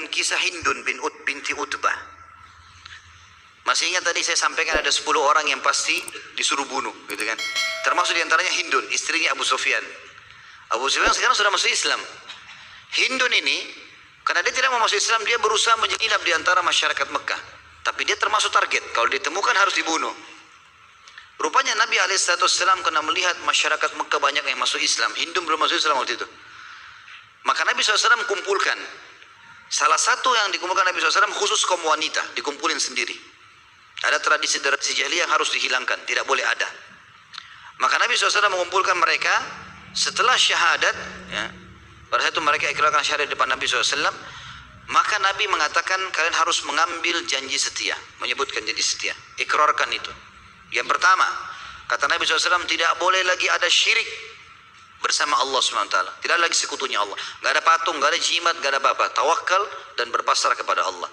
dengan kisah Hindun binti Utbah. Masih ingat tadi saya sampaikan ada 10 orang yang pasti disuruh bunuh, gitu kan? Termasuk diantaranya Hindun, istrinya Abu Sufyan. Abu Sufyan sekarang sudah masuk Islam. Hindun ini, karena dia tidak mau masuk Islam, dia berusaha menyelinap di antara masyarakat Mekah. Tapi dia termasuk target, kalau ditemukan harus dibunuh. Rupanya Nabi SAW kena melihat masyarakat Mekah banyak yang masuk Islam. Hindun belum masuk Islam waktu itu. Maka Nabi SAW kumpulkan. Salah satu yang dikumpulkan Nabi SAW khusus kaum wanita, dikumpulin sendiri. Ada tradisi-tradisi jahiliyah yang harus dihilangkan, tidak boleh ada. Maka Nabi SAW mengumpulkan mereka setelah syahadat, ya, pada saat itu mereka ikrarkan syahadat di depan Nabi SAW. Maka Nabi mengatakan kalian harus mengambil janji setia, menyebutkan janji setia, ikrarkan itu. Yang pertama, kata Nabi SAW, tidak boleh lagi ada syirik bersama Allah SWT. Tidak lagi sekutunya Allah. Gak ada patung, gak ada jimat, gak ada apa-apa. Tawakal dan berpasrah kepada Allah.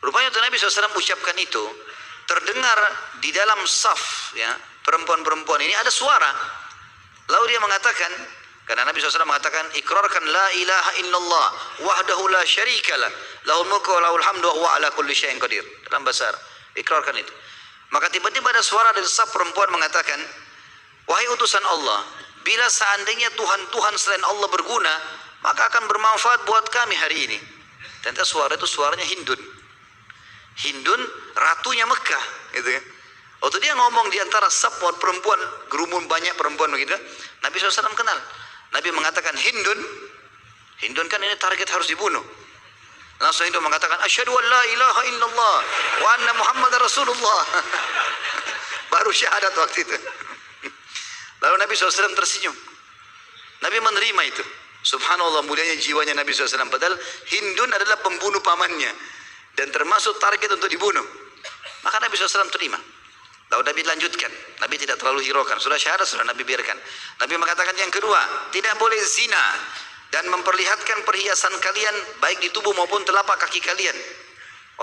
Rupanya Nabi SAW ucapkan itu, terdengar di dalam saf, ya, perempuan-perempuan ini ada suara. Lalu dia mengatakan, karena Nabi SAW mengatakan, ikrarkan la ilaha illallah wahdahu la syarikalah lahul mulku wa lahul hamdu wa huwa ala kulli syai'in qadir. Dalam bahasa Arab, ikrarkan itu. Maka tiba-tiba ada suara dari saf perempuan mengatakan, wahai utusan Allah, bila seandainya Tuhan-Tuhan selain Allah berguna, maka akan bermanfaat buat kami hari ini. Ternyata suara itu suaranya Hindun. Hindun ratunya Mekah, gitu kan. Waktu dia ngomong di antara saf perempuan, gerumun banyak perempuan begitu, Nabi SAW kenal. Nabi mengatakan Hindun. Hindun kan ini target harus dibunuh. Langsung itu mengatakan asyhadu an la ilaha illallah wa anna muhammadar rasulullah. Baru syahadat waktu itu. Lalu Nabi SAW tersenyum. Nabi menerima itu. Subhanallah, mulianya jiwanya Nabi SAW. Padahal Hindun adalah pembunuh pamannya dan termasuk target untuk dibunuh. Maka Nabi SAW terima. Lalu Nabi lanjutkan. Nabi tidak terlalu hiraukan. Sudah syahadat, sudah Nabi biarkan. Nabi mengatakan yang kedua, tidak boleh zina dan memperlihatkan perhiasan kalian baik di tubuh maupun telapak kaki kalian.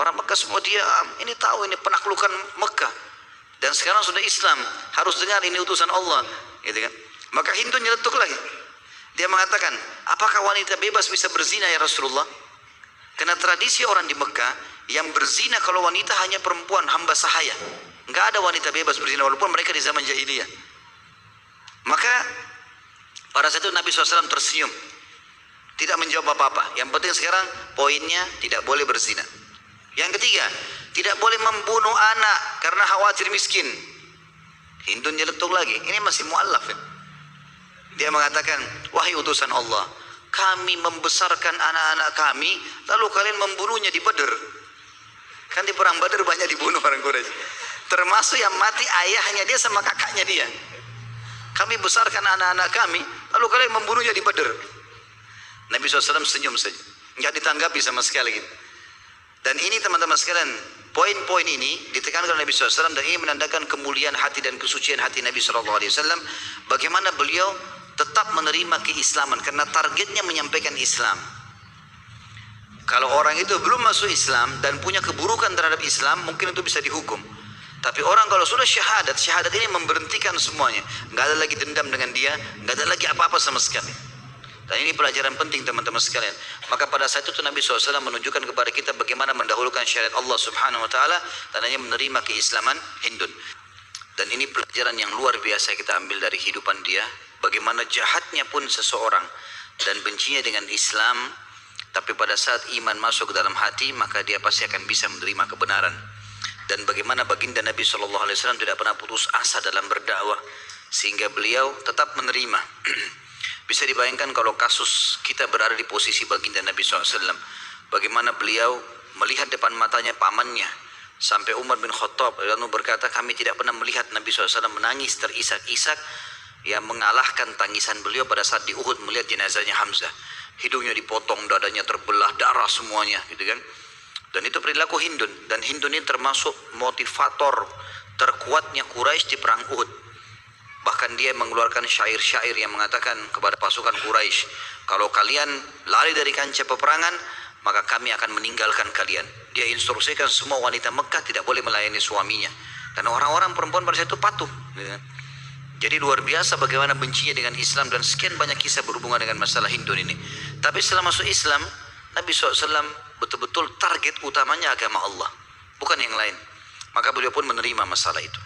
Orang Mekah semua diam. Ini tahu ini penaklukan Mekah. Dan sekarang sudah Islam, harus dengar ini utusan Allah, gitu kan? Maka Hindun nyeletuk lagi. Dia mengatakan, apakah wanita bebas bisa berzina ya Rasulullah? Karena tradisi orang di Mekah yang berzina kalau wanita hanya perempuan hamba sahaya. Enggak ada wanita bebas berzina walaupun mereka di zaman jahiliyah. Maka pada saat itu Nabi SAW tersenyum, tidak menjawab apa-apa. Yang penting sekarang poinnya tidak boleh berzina. Yang ketiga, tidak boleh membunuh anak karena khawatir miskin. Hindun nyeletuk lagi. Ini masih mu'allaf. Dia mengatakan, wahai utusan Allah, kami membesarkan anak-anak kami, lalu kalian membunuhnya di Badr. Kan di perang Badr banyak dibunuh orang Quraisy. Termasuk yang mati ayahnya dia sama kakaknya dia. Kami besarkan anak-anak kami, lalu kalian membunuhnya di Badr. Nabi SAW senyum saja, nggak ditanggapi sama sekali. Dan ini teman-teman sekalian, poin-poin ini ditekankan oleh Nabi SAW dan ini menandakan kemuliaan hati dan kesucian hati Nabi SAW. Bagaimana beliau tetap menerima keislaman karena targetnya menyampaikan Islam. Kalau orang itu belum masuk Islam dan punya keburukan terhadap Islam, mungkin itu bisa dihukum. Tapi orang kalau sudah syahadat, syahadat ini memberhentikan semuanya. Nggak ada lagi dendam dengan dia, nggak ada lagi apa-apa sama sekali. Dan ini pelajaran penting teman-teman sekalian. Maka pada saat itu Nabi SAW menunjukkan kepada kita bagaimana mendahulukan syariat Allah Subhanahu Wa Taala dan hanya menerima keislaman Hindun. Dan ini pelajaran yang luar biasa kita ambil dari kehidupan dia. Bagaimana jahatnya pun seseorang dan bencinya dengan Islam, tapi pada saat iman masuk ke dalam hati, maka dia pasti akan bisa menerima kebenaran. Dan bagaimana baginda Nabi SAW tidak pernah putus asa dalam berdakwah, sehingga beliau tetap menerima. Bisa dibayangkan kalau kasus kita berada di posisi baginda Nabi SAW, bagaimana beliau melihat depan matanya pamannya, sampai Umar bin Khattab lalu berkata, kami tidak pernah melihat Nabi SAW menangis terisak-isak, yang mengalahkan tangisan beliau pada saat di Uhud melihat jenazahnya Hamzah. Hidungnya dipotong, dadanya terbelah, darah semuanya, gitu kan. Dan itu perilaku Hindun. Dan Hindun ini termasuk motivator terkuatnya Quraisy di perang Uhud. Bahkan dia mengeluarkan syair-syair yang mengatakan kepada pasukan Quraisy, kalau kalian lari dari kancah peperangan, maka kami akan meninggalkan kalian. Dia instruksikan semua wanita Mekah tidak boleh melayani suaminya. Dan orang-orang perempuan pada saat itu patuh. Jadi luar biasa bagaimana bencinya dengan Islam, dan sekian banyak kisah berhubungan dengan masalah Hindun ini. Tapi setelah masuk Islam, Nabi SAW betul-betul target utamanya agama Allah, bukan yang lain. Maka beliau pun menerima masalah itu.